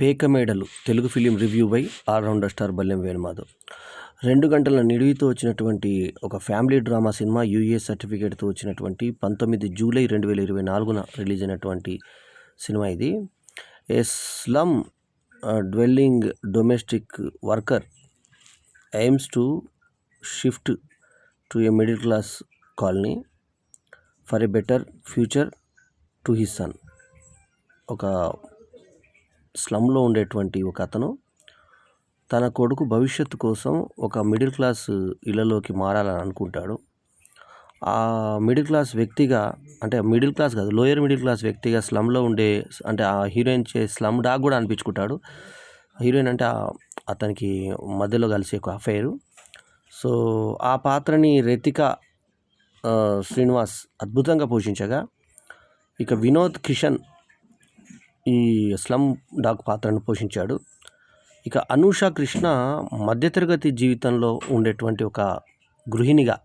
పేకమేడలు Telugu film review by allrounder star Ballem Venumadhav. 2 గంటల నిడివితో వచ్చినటువంటి ఒక ఫ్యామిలీ డ్రామా సినిమా, యూఏ సర్టిఫికేట్తో వచ్చినటువంటి 19 జూలై 2024 రిలీజ్ అయినటువంటి సినిమా ఇది. A slum dwelling domestic worker aims to shift to a middle class colony for a better future to his son. ఒక స్లమ్లో ఉండేటువంటి ఒక అతను తన కొడుకు భవిష్యత్తు కోసం ఒక మిడిల్ క్లాస్ ఇళ్లలోకి మారాలని అనుకుంటాడు. ఆ మిడిల్ క్లాస్ వ్యక్తిగా, అంటే మిడిల్ క్లాస్ కాదు, లోయర్ మిడిల్ క్లాస్ వ్యక్తిగా స్లమ్లో ఉండే, అంటే ఆ హీరోయిన్ స్లమ్ డాగ్ కూడా అనిపించుకుంటాడు. హీరోయిన్ అంటే అతనికి మధ్యలో కలిసే ఒక అఫైరు. సో ఆ పాత్రని రితికా శ్రీనివాస్ అద్భుతంగా పోషించగా, ఇక వినోద్ కిషన్ ఈ స్లమ్ డాగ్ పాత్రను పోషించాడు. ఇక అనూష కృష్ణ మధ్యతరగతి జీవితంలో ఉండేటువంటి ఒక గృహిణిగా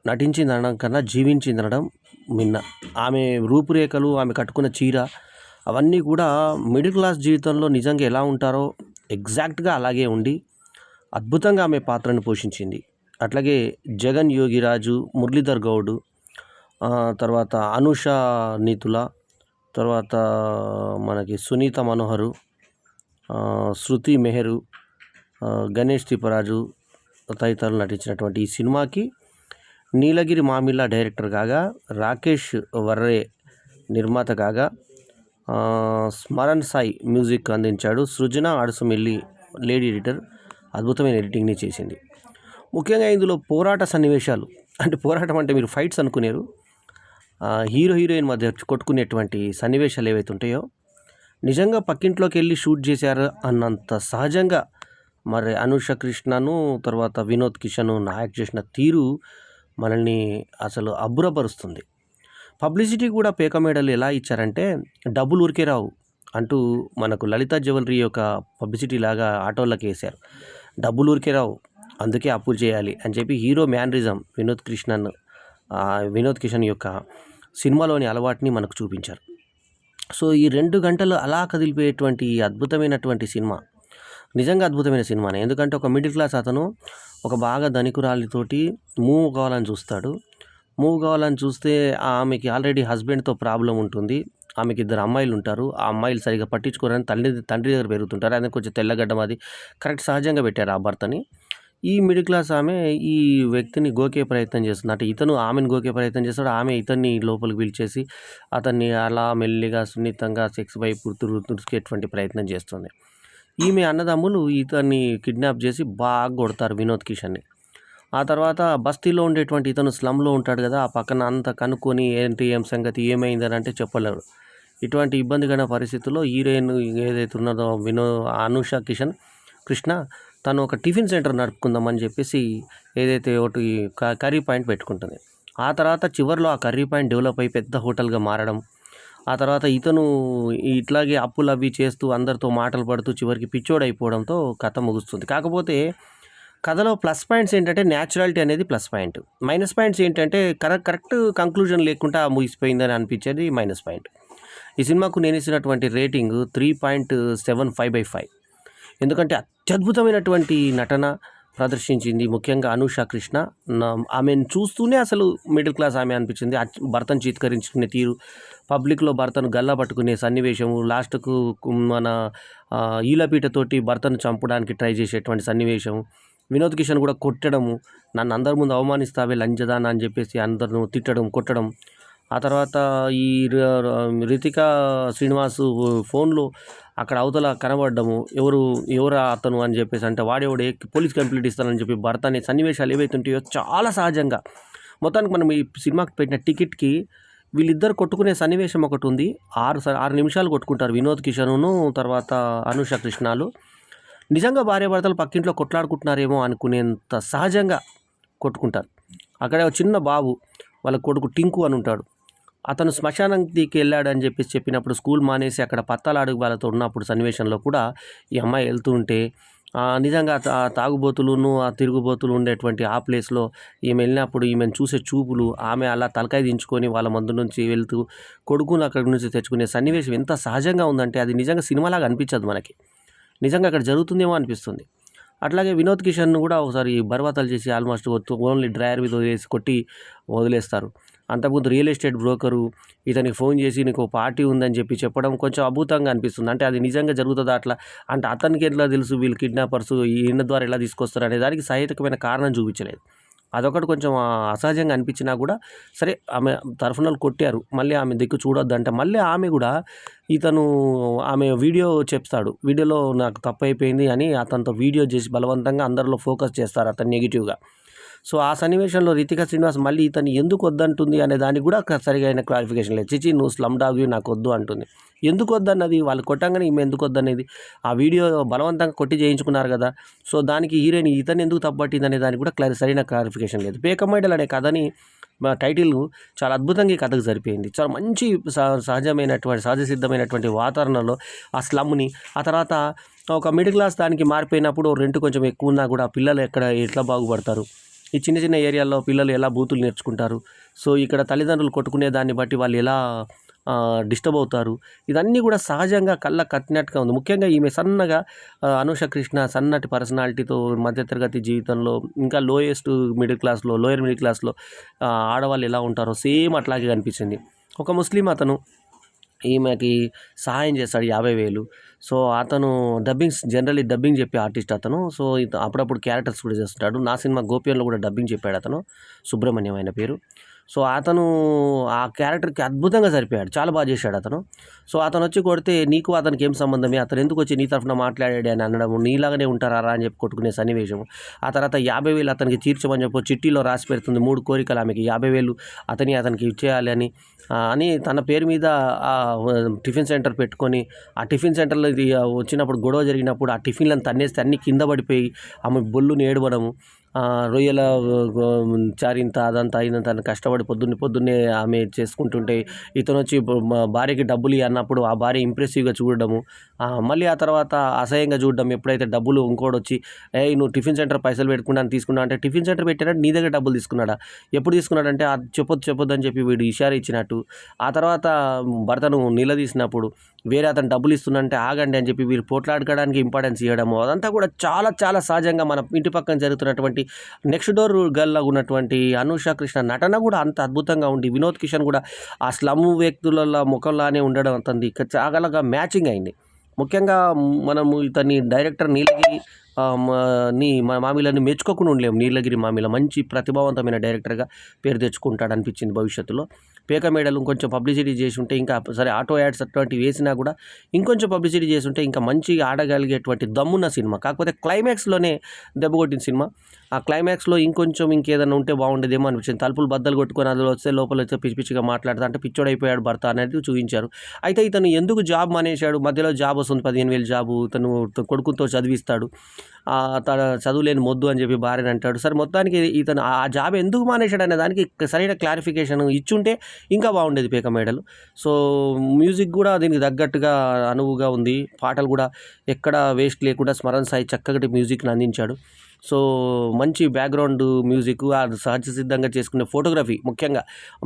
నటించింది అనడం కన్నా జీవించింది అనడం మిన్న. ఆమె రూపురేఖలు, ఆమె కట్టుకున్న చీర, అవన్నీ కూడా మిడిల్ క్లాస్ జీవితంలో నిజంగా ఎలా ఉంటారో ఎగ్జాక్ట్గా అలాగే ఉండి అద్భుతంగా ఆమె పాత్రను పోషించింది. అట్లాగే జగన్ యోగిరాజు, మురళీధర్ గౌడ్, తర్వాత అనూష నీతుల, తర్వాత మనకి సునీత మనోహరు, శృతి మెహరు, గణేష్ తిప్పరాజు తదితరులు నటించినటువంటి ఈ సినిమాకి నీలగిరి మామిళ్ళ డైరెక్టర్ కాగా, రాకేష్ వర్రే నిర్మాత కాగా, స్మరణ్ సాయి మ్యూజిక్ అందించాడు. సృజన అడుసుమిల్లి లేడీ ఎడిటర్ అద్భుతమైన ఎడిటింగ్ని చేసింది. ముఖ్యంగా ఇందులో పోరాట సన్నివేశాలు, అంటే పోరాటం అంటే మీరు ఫైట్స్ అనుకునేరు, హీరో హీరోయిన్ మధ్య కొట్టుకునేటువంటి సన్నివేశాలు ఏవైతే ఉంటాయో నిజంగా పక్కింట్లోకి వెళ్ళి షూట్ చేశారు అన్నంత సహజంగా మరి అనూష కృష్ణను, తర్వాత వినోద్ కిషను యాక్ట్ చేసిన తీరు మనల్ని అసలు అబ్బురపరుస్తుంది. పబ్లిసిటీ కూడా పేకమేడలు ఎలా ఇచ్చారంటే, డబ్బులు ఊరికే రావు అంటూ మనకు లలిత జ్యువెలరీ యొక్క పబ్లిసిటీ లాగా ఆటోళ్ళకి వేశారు. డబ్బులు ఊరికే రావు, అందుకే అప్పులు చేయాలి అని చెప్పి హీరో మ్యానరిజం వినోద్ కిషన్ యొక్క సినిమాలోని అలవాటుని మనకు చూపించారు. సో ఈ 2 గంటలు అలా కదిలిపోయేటువంటి అద్భుతమైనటువంటి సినిమా నిజంగా అద్భుతమైన సినిమానే. ఎందుకంటే ఒక మిడిల్ క్లాస్ అతను ఒక బాగా ధనికురాలితోటి మూవ్ కావాలని చూస్తే ఆమెకి ఆల్రెడీ హస్బెండ్తో ప్రాబ్లం ఉంటుంది. ఆమెకి 2 అమ్మాయిలు ఉంటారు. ఆ అమ్మాయిలు సరిగా పట్టించుకోరని తండ్రి దగ్గర పెరుగుతుంటారు. అదే కొంచెం తెల్లగడ్డం, అది కరెక్ట్ సహజంగా పెట్టారు ఆ భర్తని. ఈ మిడిల్ క్లాస్ ఆమె ఈ వ్యక్తిని గోకే ప్రయత్నం చేస్తుంది. అంటే ఇతను ఆమెను గోకే ప్రయత్నం చేస్తాడు, ఆమె ఇతన్ని లోపలికి పిలిచేసి అతన్ని అలా మెల్లిగా సున్నితంగా సెక్స్ వైపు తుడిచేటువంటి ప్రయత్నం చేస్తుంది. ఈమె అన్నదమ్ములు ఇతన్ని కిడ్నాప్ చేసి బాగా కొడతారు వినోద్ కిషన్ని. ఆ తర్వాత బస్తీలో ఉండేటువంటి ఇతను స్లమ్లో ఉంటాడు కదా, ఆ పక్కన అంతా కనుక్కొని ఏం సంగతి ఏమైందని అంటే చెప్పలేడు. ఇటువంటి ఇబ్బందికర పరిస్థితుల్లో హీరోయిన్ ఏదైతే ఉన్నదో అనూష కృష్ణ తను ఒక టిఫిన్ సెంటర్ నడుపుకుందామని చెప్పేసి ఏదైతే ఒకటి కర్రీ పాయింట్ పెట్టుకుంటుంది. ఆ తర్వాత చివరిలో ఆ కర్రీ పాయింట్ డెవలప్ అయ్యి పెద్ద హోటల్గా మారడం, ఆ తర్వాత ఇతను ఇట్లాగే అప్పులు అవి చేస్తూ అందరితో మాటలు పడుతూ చివరికి పిచ్చోడు అయిపోవడంతో కథ ముగుస్తుంది. కాకపోతే కథలో ప్లస్ పాయింట్స్ ఏంటంటే న్యాచురాలిటీ అనేది ప్లస్ పాయింట్, మైనస్ పాయింట్స్ ఏంటంటే కరెక్ట్ కంక్లూజన్ లేకుండా ముగిసిపోయిందని అనిపించేది మైనస్ పాయింట్. ఈ సినిమాకు నేను ఇచ్చినటువంటి రేటింగ్ 3.75/5. ఎందుకంటే అత్యద్భుతమైనటువంటి నటన ప్రదర్శించింది ముఖ్యంగా అనూష కృష్ణ. ఆమెను చూస్తూనే అసలు మిడిల్ క్లాస్ ఆమె అనిపించింది. భర్తను చీత్కరించుకునే తీరు, పబ్లిక్లో భర్తను గల్లా పట్టుకునే సన్నివేశము, లాస్ట్కు మన ఈలపీటతోటి భర్తను చంపడానికి ట్రై చేసేటువంటి సన్నివేశం, వినోద్ కిషన్ కూడా కొట్టడము, నన్ను అందరి ముందు అవమానిస్తావే లంజదానా అని చెప్పేసి అందరిని తిట్టడం, కొట్టడం. ఆ తర్వాత ఈ రితికా శ్రీనివాస్ ఫోన్లో అక్కడ అవతల కనబడ్డము, ఎవరు అతను అని చెప్పేసి అంటే వాడేవాడే పోలీస్ కంప్లైంట్ ఇస్తానని చెప్పి భర్త అనే సన్నివేశాలు ఏవైతే ఉంటాయో చాలా సహజంగా. మొత్తానికి మనం ఈ సినిమాకి పెట్టిన టికెట్కి వీళ్ళిద్దరు కొట్టుకునే సన్నివేశం ఒకటి ఉంది. 6 నిమిషాలు కొట్టుకుంటారు వినోద్ కిషన్ను తర్వాత అనూష కృష్ణలు. నిజంగా భార్యాభర్తలు పక్కింట్లో కొట్లాడుకుంటున్నారేమో అనుకునేంత సహజంగా కొట్టుకుంటారు. అక్కడే ఒక చిన్న బాబు, వాళ్ళ కొడుకు టింకు అని ఉంటాడు, అతను శ్మశానానికి వెళ్ళాడని చెప్పినప్పుడు స్కూల్ మానేసి అక్కడ పత్తాలాడుగు వాళ్ళతో ఉన్నప్పుడు సన్నివేశంలో కూడా ఈ అమ్మాయి వెళ్తూ ఉంటే నిజంగా తాగుబోతులును ఆ తిరుగుబోతులు ఉండేటువంటి ఆ ప్లేస్లో ఈమె వెళ్ళినప్పుడు ఈమెను చూసే చూపులు, ఆమె అలా తలకాయ దించుకొని వాళ్ళ మందు నుంచి వెళ్తూ కొడుకును అక్కడి నుంచి తెచ్చుకునే సన్నివేశం ఎంత సహజంగా ఉందంటే అది నిజంగా సినిమాలాగా అనిపించదు మనకి. నిజంగా అక్కడ జరుగుతుందేమో అనిపిస్తుంది. అట్లాగే వినోద్ కిషన్ను కూడా ఒకసారి బర్వాతలు చేసి ఆల్మోస్ట్ ఓన్లీ డ్రైయర్ మీద వదిలేసి కొట్టి వదిలేస్తారు. అంతకుముందు రియల్ ఎస్టేట్ బ్రోకరు ఇతనికి ఫోన్ చేసి నీకు పార్టీ ఉందని చెప్పడం కొంచెం అద్భుతంగా అనిపిస్తుంది. అంటే అది నిజంగా జరుగుతుందా అట్లా? అంటే అతనికి ఎట్లా తెలుసు వీళ్ళు కిడ్నాపర్స్ ఈయన ద్వారా ఎలా తీసుకొస్తారు అనే దానికి సహేతుకమైన కారణం చూపించలేదు. అదొకటి కొంచెం అసహజంగా అనిపించినా కూడా సరే ఆమె తరఫున కొట్టారు. మళ్ళీ ఆమె దిక్కు చూడొద్దంటే మళ్ళీ ఆమె కూడా ఆమె వీడియో చెప్తాడు. వీడియోలో నాకు తప్పైపోయింది అని అతనితో వీడియో చేసి బలవంతంగా అందరిలో ఫోకస్ చేస్తారు అతను నెగిటివ్గా. సో ఆ సన్నివేశంలో రితికా శ్రీనివాస్ మళ్ళీ ఇతను ఎందుకు వద్దంటుంది అనే దానికి కూడా సరిగా అయిన క్లారిఫికేషన్ లేదు. చిచి నువ్వు స్లమ్ డాగ్వి నాకు వద్దు అంటుంది. ఎందుకు వద్దన్నది? వాళ్ళు కొట్టంగానే ఈమె ఎందుకు వద్దనేది? ఆ వీడియో బలవంతంగా కొట్టి చేయించుకున్నారు కదా. సో దానికి హీరోయిన్ ఇతను ఎందుకు తప్పట్టింది అనే దానికి కూడా సరైన క్లారిఫికేషన్ లేదు. పేకమైడల్ అనే కథని టైటిల్ చాలా అద్భుతంగా ఈ కథకు సరిపోయింది. చాలా మంచి సహజసిద్ధమైనటువంటి వాతావరణంలో ఆ స్లమ్ని, ఆ తర్వాత ఒక మిడిల్ క్లాస్ దానికి మారిపోయినప్పుడు రెంట్ కొంచెం ఎక్కువ ఉన్నా కూడా పిల్లలు ఎట్లా బాగుపడతారు, ఈ చిన్న చిన్న ఏరియాల్లో పిల్లలు ఎలా బూతులు నేర్చుకుంటారు, సో ఇక్కడ తల్లిదండ్రులు కొట్టుకునే దాన్ని బట్టి వాళ్ళు ఎలా డిస్టర్బ్ అవుతారు, ఇదన్నీ కూడా సహజంగా కళ్ళకు కట్టినట్టుగా ఉంది. ముఖ్యంగా ఈమె సన్నగా అనూష కృష్ణ సన్నటి పర్సనాలిటీతో మధ్యతరగతి జీవితంలో ఇంకా లోయర్ మిడిల్ క్లాస్లో ఆడవాళ్ళు ఎలా ఉంటారో సేమ్ అట్లాగే కనిపించింది. ఒక ముస్లిం అతను ఈమెకి సహాయం చేస్తాడు 50,000. సో అతను జనరల్లీ డబ్బింగ్ చెప్పే ఆర్టిస్ట్ అతను. సో అప్పుడప్పుడు క్యారెక్టర్స్ కూడా చేస్తుంటాడు. నా సినిమా గోపియన్లో కూడా డబ్బింగ్ చెప్పాడు అతను, సుబ్రహ్మణ్యం ఆయన పేరు. సో అతను ఆ క్యారెక్టర్కి అద్భుతంగా సరిపోయాడు, చాలా బాగా చేశాడు అతను. సో అతను వచ్చి కొడితే నీకు అతనికి ఏం సంబంధమే, అతను ఎందుకు వచ్చి నీ తరఫున మాట్లాడాడు అని అనడము, నీలాగానే ఉంటారా అని చెప్పి కొట్టుకునే సన్నివేశం. ఆ తర్వాత 50,000 అతనికి తీర్చమని చెప్పి చిట్టీలో రాసి పెడుతుంది 3 కోరికలు ఆమెకి, 50,000 అతనికి ఇచ్చేయాలి అని తన పేరు మీద టిఫిన్ సెంటర్ పెట్టుకొని ఆ టిఫిన్ సెంటర్లో ఇది వచ్చినప్పుడు గొడవ జరిగినప్పుడు ఆ టిఫిన్లను తన్నేస్తే అన్నీ కింద పడిపోయి ఆమె బొల్లుని ఏడవడము, రొయ్యల చారింత అదంతా అయినంత కష్టపడి పొద్దున్నే ఆమె చేసుకుంటుంటే ఇతను వచ్చి భార్యకి డబ్బులు అన్నప్పుడు ఆ భార్య ఇంప్రెసివ్గా చూడడము, మళ్ళీ ఆ తర్వాత అసహ్యంగా చూడడం. ఎప్పుడైతే డబ్బులు ఇంకోటి వచ్చి నువ్వు టిఫిన్ సెంటర్ పైసలు పెట్టుకున్నాను తీసుకున్నా అంటే టిఫిన్ సెంటర్ పెట్టాడంటే నీ దగ్గర డబ్బులు తీసుకున్నాడా, ఎప్పుడు తీసుకున్నాడంటే చెప్పొద్దు అని చెప్పి వీడు ఇషారా ఇచ్చినట్టు. ఆ తర్వాత భర్తను నిలదీసినప్పుడు వేరే అతను డబ్బులు ఇస్తున్నంటే ఆగండి అని చెప్పి వీరు పోట్లాడుకోవడానికి ఇంపార్టెన్స్ ఇవ్వడము, అదంతా కూడా చాలా చాలా సహజంగా మన ఇంటి పక్కన జరుగుతున్నటువంటి నెక్స్ట్ డోర్ గర్ల్లా ఉన్నటువంటి అనూష కృష్ణ నటన కూడా అంత అద్భుతంగా ఉంది. వినోద్ కిషన్ కూడా ఆ స్లమ్ వ్యక్తుల ముఖంలానే ఉండడం అంతంది చాలా మ్యాచింగ్ అయింది. ముఖ్యంగా మనము ఇతన్ని డైరెక్టర్ నీలగిరి మామిలని మెచ్చుకోకుండా ఉండలేము. నీలగిరి మామిల మంచి ప్రతిభావంతమైన డైరెక్టర్గా పేరు తెచ్చుకుంటాడు అనిపించింది భవిష్యత్తులో. పేక మేడలు ఇంకొంచెం పబ్లిసిటీ చేసి ఉంటే ఇంకా సరే, ఆటో యాడ్స్ అటువంటివి వేసినా కూడా ఇంకొంచెం పబ్లిసిటీ చేసి ఉంటే ఇంకా మంచి ఆడగలిగేటువంటి దమ్మున్న సినిమా. కాకపోతే క్లైమాక్స్లోనే దెబ్బకొట్టిన సినిమా. ఆ క్లైమాక్స్లో ఇంకేదైనా ఉంటే బాగుండేదేమో అనిపించింది. తలుపులు బద్దలు కొట్టుకొని అందులో లోపల వచ్చే పిచ్చి మాట్లాడుతా అంటే పిచ్చోడైపోయాడు భర్త అనేది చూపించారు. అయితే ఇతను ఎందుకు జాబ్ మానేశాడు, మధ్యలో జాబ్ వస్తుంది 15,000 జాబు, ఇతను కొడుకుతో చదివిస్తాడు, తన చదువులేని మొద్దు అని చెప్పి భార్యని అంటాడు. సరే మొత్తానికి ఇతను ఆ జాబ్ ఎందుకు మానేశాడు అనే దానికి సరైన క్లారిఫికేషన్ ఇచ్చుంటే ఇంకా బాగుండేది పేక మేడలు. సో మ్యూజిక్ కూడా దీనికి తగ్గట్టుగా అనువుగా ఉంది. పాటలు కూడా ఎక్కడ వేస్ట్ లేకుండా స్మరణ సాయి చక్కటి మ్యూజిక్ని అందించాడు. సో మంచి బ్యాక్గ్రౌండ్ మ్యూజిక్, సహజ సిద్ధంగా చేసుకునే ఫోటోగ్రఫీ, ముఖ్యంగా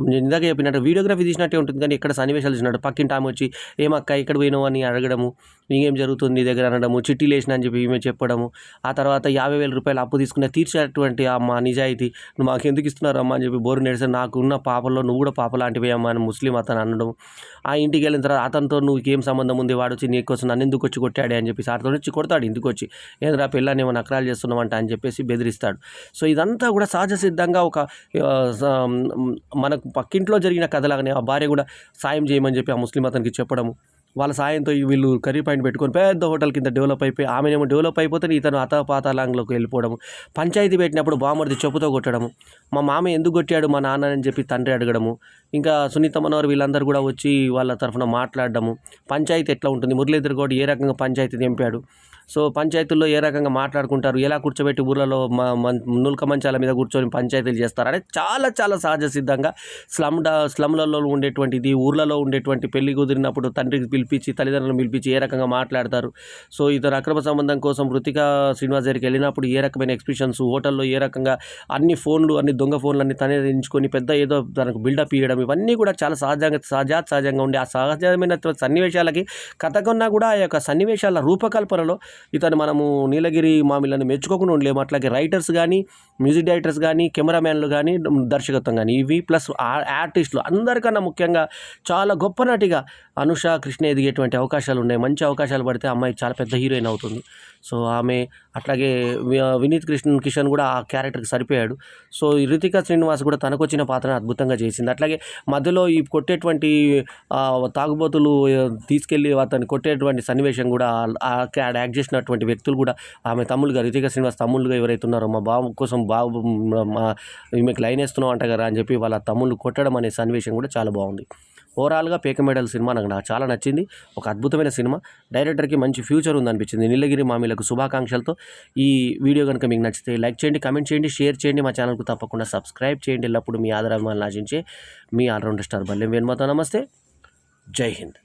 నేను ఇందాక చెప్పినట్టు వీడియోగ్రఫీ తీసినట్టే ఉంటుంది కానీ ఎక్కడ సన్నివేశాలు తీసినట్టు పక్కింటి ఆమె వచ్చి ఏమక్క ఇక్కడ పోయినావు అని అడగడము, ఇంకేం జరుగుతుంది నీ దగ్గర అనడము, చిట్టీలు వేసిన అని చెప్పి ఈమె చెప్పడము, ఆ తర్వాత 50,000 రూపాయలు అప్పు తీసుకునే తీర్చేటువంటి అమ్మ నిజాయితీ, నువ్వు మాకు ఎందుకు ఇస్తున్నారు అమ్మ అని చెప్పి బోరు నేర్చాను, నాకు ఉన్న పాపల్లో నువ్వు కూడా పాప లాంటివి అమ్మ అని ముస్లిం అతను అనడం. ఆ ఇంటికి వెళ్ళిన తర్వాత అతనితో నువ్వు ఏం సంబంధం ఉంది, వాడు వచ్చి నీకోసం నన్ను ఎందుకు వచ్చి కొట్టాడే అని చెప్పి సార్తో వచ్చి కొడతాడు ఇంటికి వచ్చి, ఏదైనా పిల్లని ఏమో నకరాలు చేస్తున్నామంట అని చెప్పేసి బెదిరిస్తాడు. సో ఇదంతా కూడా సహజ సిద్ధంగా ఒక మనకు పక్కింట్లో జరిగిన కథలాగానే ఆ భార్య కూడా సాయం చేయమని చెప్పి ఆ ముస్లిం అతనికి చెప్పడము, వాళ్ళ సాయంతో వీళ్ళు కర్రీ పాయింట్ పెట్టుకొని పెద్ద హోటల్ కింద డెవలప్ అయిపోయి ఆమెనేమో డెవలప్ అయిపోతే ఇతను అతపాతాళంలోకి వెళ్ళిపోవడము, పంచాయతీ పెట్టినప్పుడు బామర్ది చెప్పుతో కొట్టడము, మా మామ ఎందుకు కొట్టాడు మా నాన్న అని చెప్పి తండ్రి అడగడము, ఇంకా సునీత మనోహర్ వీళ్ళందరూ కూడా వచ్చి వాళ్ళ తరఫున మాట్లాడడము, పంచాయతీ ఎట్లా ఉంటుంది, మురళీధర్ గౌడ్ ఏ రకంగా పంచాయతీ తెంపాడు. సో పంచాయతీల్లో ఏ రకంగా మాట్లాడుకుంటారు, ఎలా కూర్చోబెట్టి ఊర్లలో నులక మంచాల మీద కూర్చొని పంచాయతీలు చేస్తారు అనేది చాలా చాలా సహజ సిద్ధంగా స్లమ్లలో ఉండేటువంటిది, ఊర్లలో ఉండేటువంటి పెళ్లి కుదిరినప్పుడు తండ్రికి పిలిపించి తల్లిదండ్రులను పిలిపించి ఏ రకంగా మాట్లాడతారు. సో ఇతను అక్రమ సంబంధం కోసం రుతికా శ్రీనివాస్ దగ్గరికి వెళ్ళినప్పుడు ఏ రకమైన ఎక్స్ప్రెషన్స్, హోటల్లో ఏ రకంగా అన్ని దొంగ ఫోన్లు అన్ని తనే ఎంచుకొని పెద్ద ఏదో తనకు బిల్డప్ ఇవ్వడం, ఇవన్నీ కూడా చాలా సహజంగా ఉండే ఆ సహజమైన సన్నివేశాలకి కథ కన్నా కూడా ఆ యొక్క సన్నివేశాల రూపకల్పనలో మనము నీలగిరి మామిళ్ళని మెచ్చుకోకుండా ఉండలేము. అట్లాగే రైటర్స్ కానీ, మ్యూజిక్ డైరెక్టర్స్ కానీ, కెమెరామ్యాన్లు కానీ, దర్శకత్వం కానీ, ఇవి ప్లస్ ఆర్టిస్టులు అందరికన్నా ముఖ్యంగా చాలా గొప్ప నటిగా అనుష కృష్ణ ఎదిగేటువంటి అవకాశాలు ఉన్నాయి. మంచి అవకాశాలు పడితే అమ్మాయి చాలా పెద్ద హీరోయిన్ అవుతుంది. సో ఆమె అట్లాగే వినీత్ కిషన్ కూడా ఆ క్యారెక్టర్కి సరిపోయాడు. సో రితికా శ్రీనివాస్ కూడా తనకు వచ్చిన పాత్రను అద్భుతంగా చేసింది. అట్లాగే మధ్యలో ఈ కొట్టేటువంటి తాగుబోతులు తీసుకెళ్ళి అతన్ని కొట్టేటువంటి సన్నివేశం కూడా యాక్ట్ చేసినటువంటి వ్యక్తులు కూడా ఆమె తమ్ముళ్ళుగా, రితికా శ్రీనివాస్ తమ్ముళ్ళుగా ఎవరైతే ఉన్నారో, మా బాబు కోసం మీకు లైన్ వేస్తున్నావు అంట కదా అని చెప్పి వాళ్ళ తమ్ముళ్ళు కొట్టడం అనే సన్నివేశం కూడా చాలా బాగుంది. ఓవరాల్గా పేకమేడల్ సినిమా నాకు చాలా నచ్చింది. ఒక అద్భుతమైన సినిమా, డైరెక్టర్కి మంచి ఫ్యూచర్ ఉందనిపించింది. నీలగిరి మామిలకు శుభాకాంక్షలతో ఈ వీడియో కనుక మీకు నచ్చితే లైక్ చేయండి, కామెంట్ చేయండి, షేర్ చేయండి. మా ఛానల్కు తప్పకుండా సబ్స్క్రైబ్ చేయండి. ఎల్లప్పుడూ మీ ఆదరాభిమానాలు ఆశించే మీ ఆల్రౌండర్ స్టార్ బల్లెం వేణుమాతో. నమస్తే, జై హింద్.